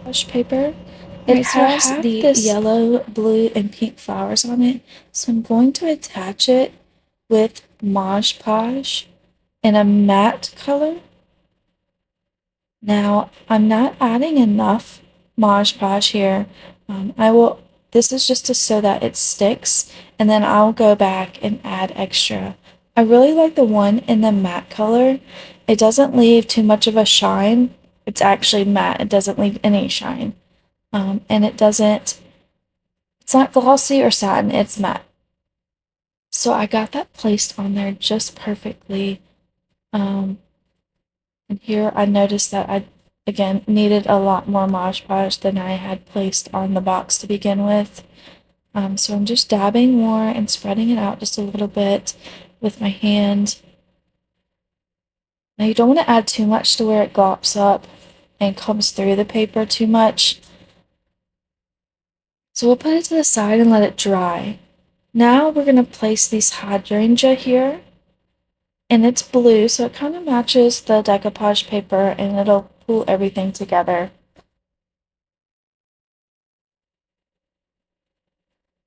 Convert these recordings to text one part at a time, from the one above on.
decoupage paper. It has the yellow, blue, and pink flowers on it, so I'm going to attach it with Mod Podge in a matte color. Now, I'm not adding enough Mod Podge here. This is just so that it sticks, and then I'll go back and add extra. I really like the one in the matte color. It doesn't leave too much of a shine. It's actually matte. It doesn't leave any shine. And it's not glossy or satin, it's matte. So I got that placed on there just perfectly. And here I noticed that I, again, needed a lot more Mod Podge than I had placed on the box to begin with. So I'm just dabbing more and spreading it out just a little bit with my hand. Now you don't want to add too much to where it glops up and comes through the paper too much. So we'll put it to the side and let it dry. Now we're going to place these hydrangea here. And it's blue, so it kind of matches the decoupage paper and it'll pull everything together.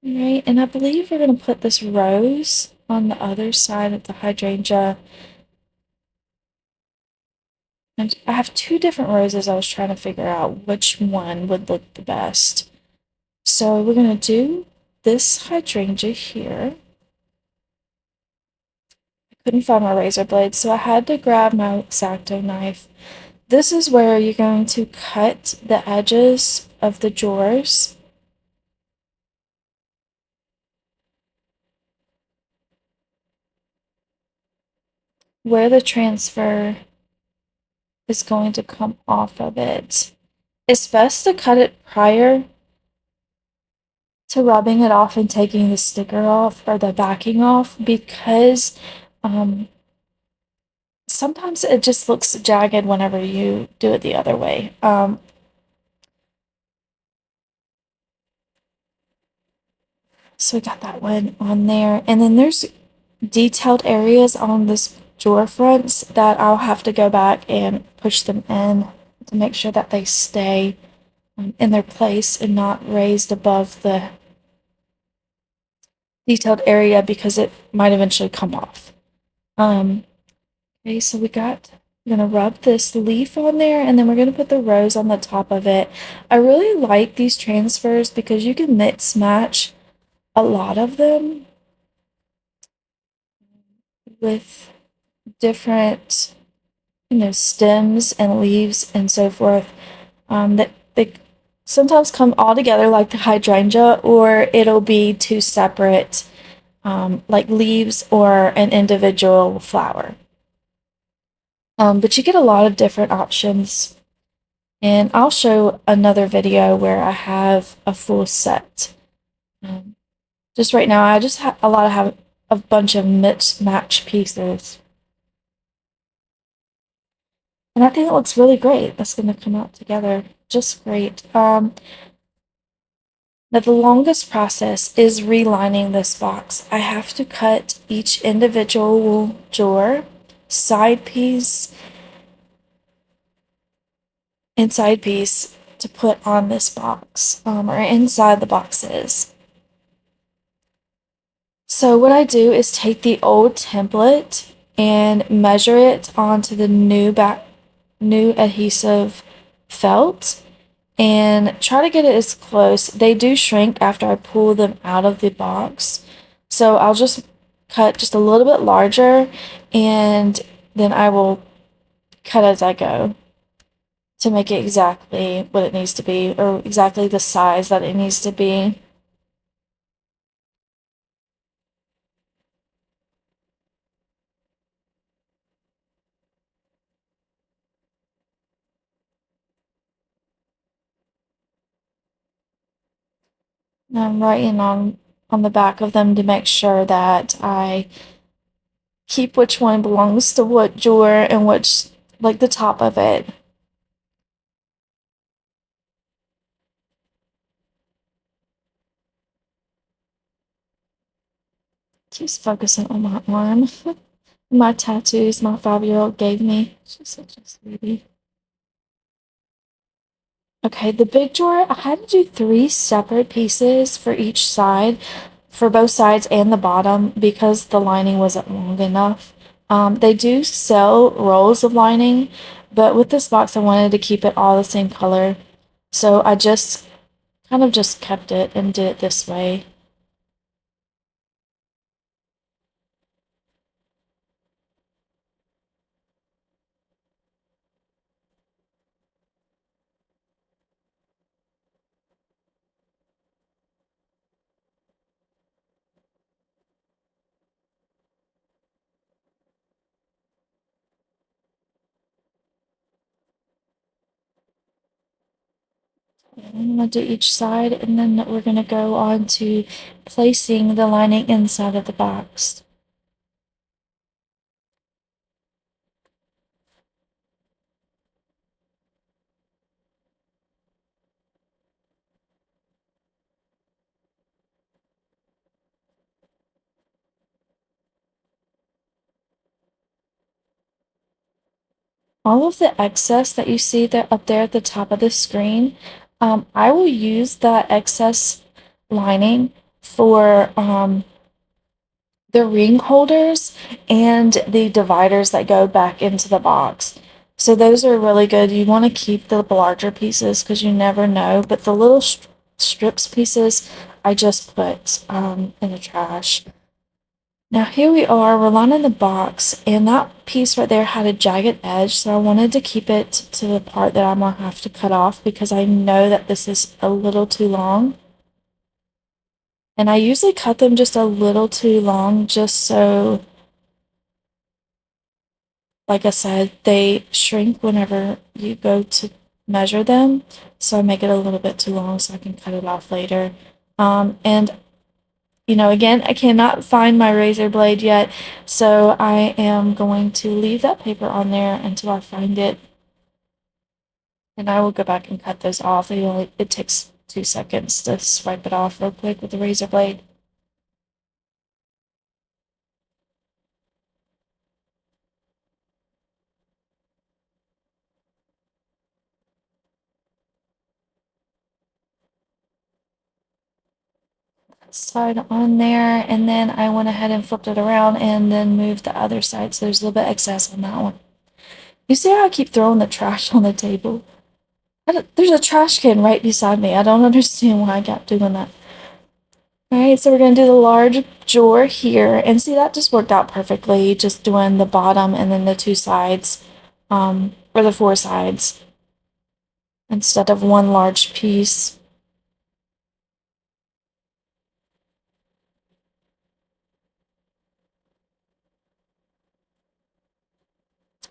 Alright, and I believe we're going to put this rose on the other side of the hydrangea. And I have two different roses. I was trying to figure out which one would look the best. So we're going to do this hydrangea here. I couldn't find my razor blade, so I had to grab my X-Acto knife. This is where you're going to cut the edges of the drawers. Where the transfer is going to come off of it. It's best to cut it prior to rubbing it off and taking the sticker off or the backing off, because sometimes it just looks jagged whenever you do it the other way. So we got that one on there, and then there's detailed areas on this drawer fronts that I'll have to go back and push them in to make sure that they stay in their place and not raised above the detailed area, because it might eventually come off. Okay, so we're gonna rub this leaf on there, and then we're gonna put the rose on the top of it. I really like these transfers because you can mix match a lot of them with different, stems and leaves and so forth, that they sometimes come all together like the hydrangea, or it'll be two separate, like leaves or an individual flower. But you get a lot of different options, and I'll show another video where I have a full set. Just right now, I just have a bunch of match pieces. And I think it looks really great. That's going to come out together just great. Now, the longest process is relining this box. I have to cut each individual drawer, side piece, and side piece to put on this box, or inside the boxes. So what I do is take the old template and measure it onto the new adhesive felt and try to get it as close. They do shrink after I pull them out of the box, so I'll just cut just a little bit larger, and then I will cut as I go to make it exactly what it needs to be, or exactly the size that it needs to be. And I'm writing on the back of them to make sure that I keep which one belongs to what drawer and which, like, the top of it. Keeps focusing on my arm. My tattoos my 5-year-old gave me. She's such a sweetie. Okay, the big drawer, I had to do 3 separate pieces for each side, for both sides and the bottom, because the lining wasn't long enough. They do sell rolls of lining, but with this box, I wanted to keep it all the same color. So I just kind of just kept it and did it this way. I'm gonna do each side, and then we're gonna go on to placing the lining inside of the box. All of the excess that you see there up there at the top of the screen, I will use that excess lining for the ring holders and the dividers that go back into the box. So those are really good. You want to keep the larger pieces because you never know, but the little strips pieces I just put in the trash. Now here we are, we're lining the box, and that piece right there had a jagged edge, so I wanted to keep it to the part that I'm gonna have to cut off because I know that this is a little too long. And I usually cut them just a little too long just so, like I said, they shrink whenever you go to measure them. So I make it a little bit too long so I can cut it off later. And again, I cannot find my razor blade yet, so I am going to leave that paper on there until I find it, and I will go back and cut those off. It takes 2 seconds to swipe it off real quick with the razor blade. Side on there, and then I went ahead and flipped it around and then moved the other side, so there's a little bit excess on that one. You see how I keep throwing the trash on the table? There's a trash can right beside me. I don't understand why I kept doing that. Alright, so we're going to do the large drawer here, and see that just worked out perfectly, just doing the bottom and then the 2 sides, or the 4 sides, instead of one large piece.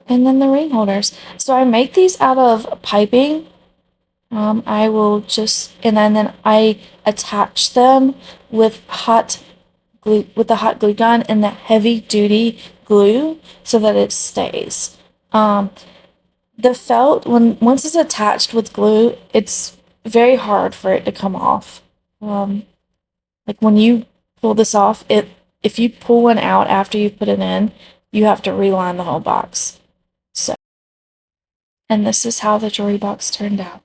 And then the ring holders. So I make these out of piping. I will just, and then I attach them with hot glue, with the hot glue gun and the heavy duty glue so that it stays. The felt, once it's attached with glue, it's very hard for it to come off. Like when you pull this off, if you pull one out after you put it in, you have to reline the whole box. So, and this is how the jewelry box turned out.